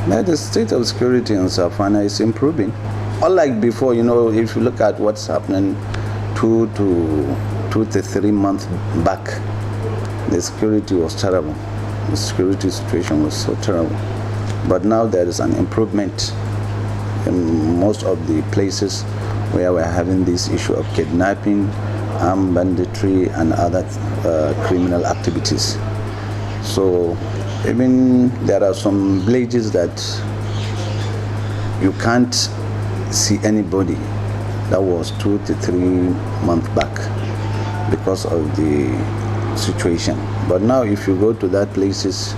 Now, the state of security in Safana is improving. Unlike before, if you look at what's happening 2 to 3 months back, the security was terrible. The security situation was so terrible. But now there is an improvement in most of the places where we're having this issue of kidnapping, armed banditry, and other criminal activities. So even there are some villages that you can't see anybody. That was 2 to 3 months back because of the situation. But now if you go to that places,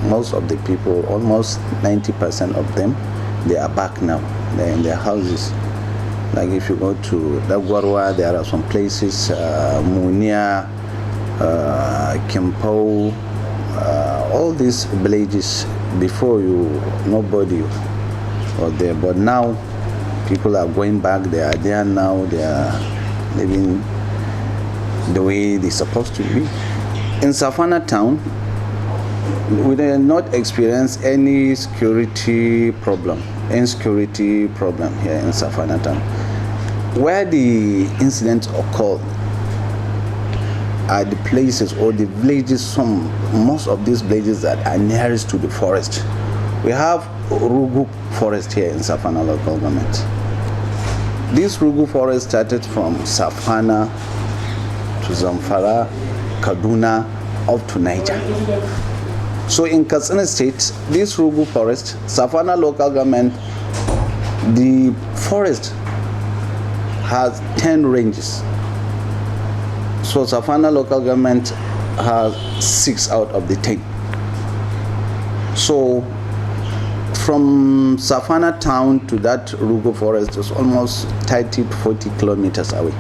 most of the people, almost 90% of them, they are back now. They're in their houses. Like if you go to Dagwarwa, there are some places, Munia, Kimpo, all these villages, before nobody was there. But now people are going back, they are there now, they are living the way they're supposed to be. In Safana town, we did not experience any insecurity problem here in Safana town. Where the incidents occurred are the places or the villages, most of these villages that are nearest to the forest. We have Rugu forest here in Safana local government. This Rugu forest started from Safana to Zamfara, Kaduna, up to Niger. So in Katsina State, this Rugu forest, Safana local government, the forest has 10 ranges. So Safana local government has 6 out of the 10. So from Safana town to that Rugu forest is almost 30 to 40 kilometers away.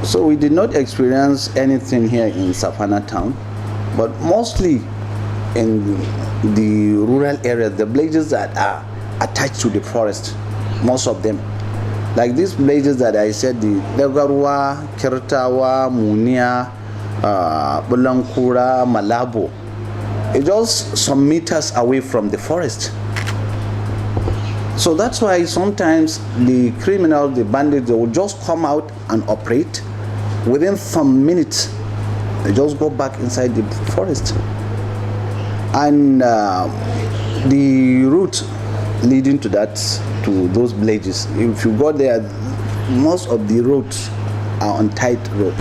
So we did not experience anything here in Safana town, but mostly in the rural areas, the villages that are attached to the forest, most of them. Like these villages that I said, the Dagarwa, Kirtawa, Munia, Bulankura, Malabo, it's just some meters away from the forest. So that's why sometimes the criminals, the bandits, they will just come out and operate. Within some minutes, they just go back inside the forest. And the route leading to those villages, if you go there, most of the roads are on tight road.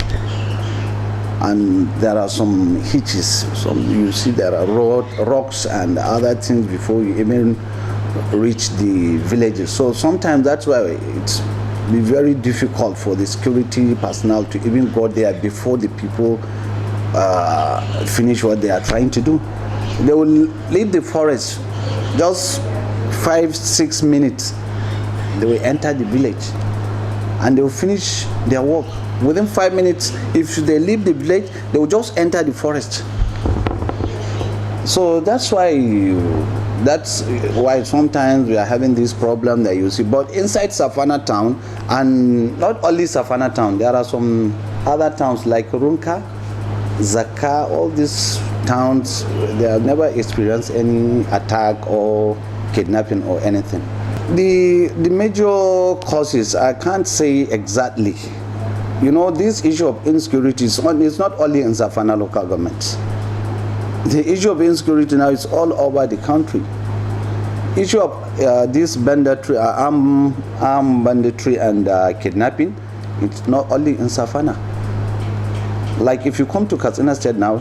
And there are some hitches. You see there are rocks and other things before you even reach the villages. So sometimes that's why it's be very difficult for the security personnel to even go there before the people finish what they are trying to do. They will leave the forest just 5-6 minutes. They will enter the village and they will finish their work. Within 5 minutes, if they leave the village, they will just enter the forest. So that's why sometimes we are having this problem that you see. But inside Safana town, and not only Safana town, there are some other towns like Runka, Zaka, all these towns, they have never experienced any attack or kidnapping or anything. The major causes, I can't say exactly. This issue of insecurity is not only in Safana local government. The issue of insecurity now is all over the country. Issue of this banditry, armed banditry and kidnapping, it's not only in Safana. Like if you come to Katsina State now,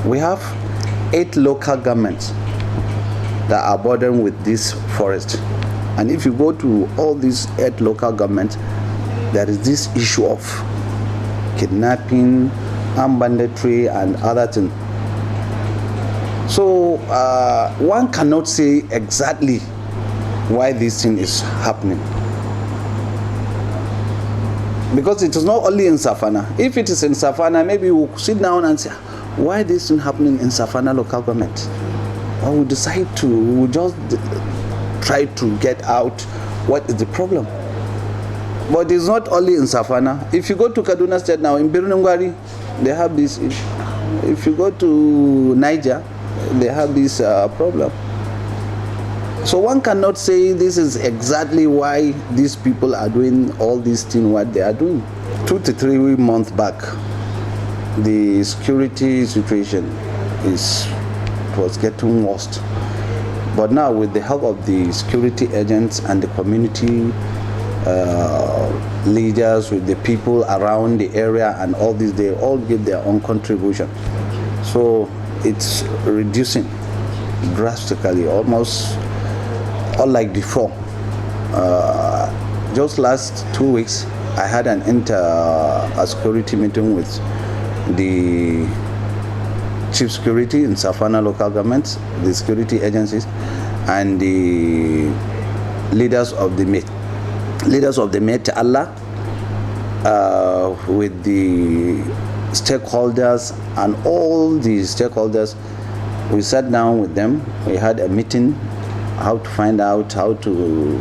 we have 8 local governments that are burdened with this forest. And if you go to all these 8 local governments, there is this issue of kidnapping, armed banditry, and other things. So one cannot say exactly why this thing is happening, because it is not only in Safana. If it is in Safana, maybe we'll sit down and say, why this thing happening in Safana local government? Or we'll just try to get out what is the problem. But it's not only in Safana. If you go to Kaduna State now, in Birnungwari, they have this issue. If you go to Niger, they have this problem. So one cannot say this is exactly why these people are doing all these things what they are doing. 2 to 3 months back, the security situation was getting worse. But now with the help of the security agents and the community leaders, with the people around the area and all this, they all give their own contribution. So it's reducing drastically, almost unlike before. Just last 2 weeks, I had a security meeting with the chief security in Safana local government, the security agencies, and the leaders of the Met Allah, with the stakeholders and all the stakeholders. We sat down with them. We had a meeting, how to find out how to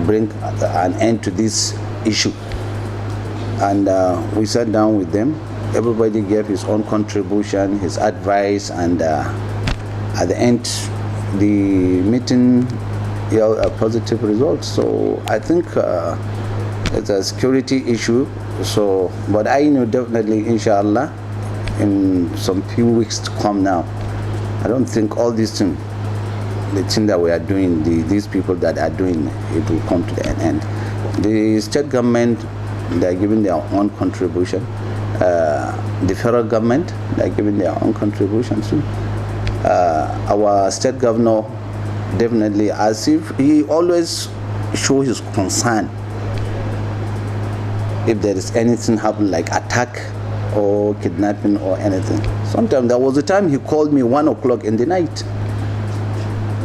bring an end to this issue. And we sat down with them. Everybody gave his own contribution, his advice, and at the end, the meeting yielded a positive result. So I think it's a security issue. So, but I know definitely, inshallah, in some few weeks to come now, I don't think all these things, the thing that we are doing, these people that are doing, it will come to an end. The state government, they are giving their own contribution. The federal government, they are giving their own contribution too. Our state governor, definitely, as if he always shows his concern if there is anything happen like attack or kidnapping or anything. Sometimes there was a time he called me 1 o'clock in the night.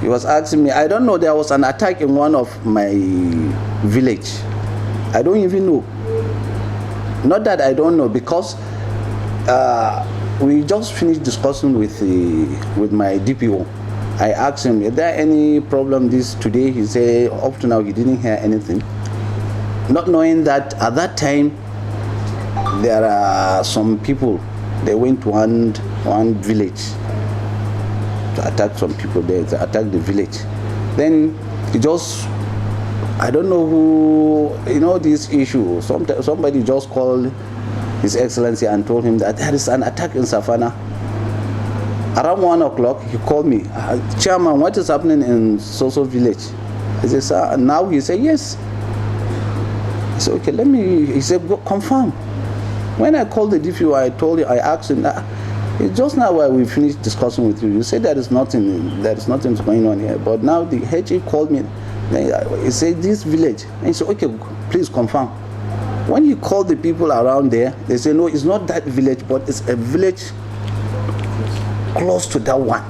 He was asking me, I don't know, there was an attack in one of my village. I don't even know. Not that I don't know, because we just finished discussing with my DPO. I asked him, is there any problem today? He said, up to now he didn't hear anything. Not knowing that at that time, there are some people, they went to one village to attack some people there, to attack the village. Then he just, I don't know who, this issue. Somebody just called His Excellency and told him that there is an attack in Safana. Around 1 o'clock, he called me, Chairman, what is happening in so-so village? I said, sir, now? He said, yes. I said, okay, he said, go confirm. When I called the DPO, I asked him, it's just now while we finished discussing with you, you said there is nothing going on here. But now the HE called me, he said, this village. And he said, okay, please confirm. When he called the people around there, they said, no, it's not that village, but it's a village close to that one.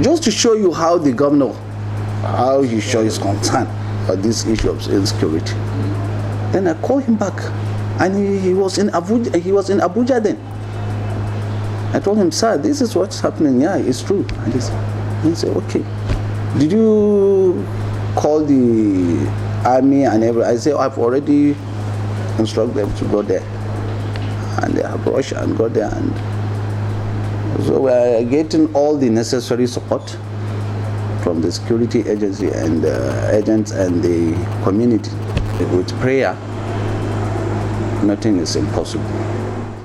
Just to show you how the governor, how he shows concern for this issue of insecurity. Then I called him back, and he was in Abuja then. I told him, sir, this is what's happening. Yeah, it's true. And he said, okay. Did you call the army and everything? I said, I've already instructed them to go there. And they have rushed and got there. And so we are getting all the necessary support from the security agency and agents and the community. With prayer, nothing is impossible.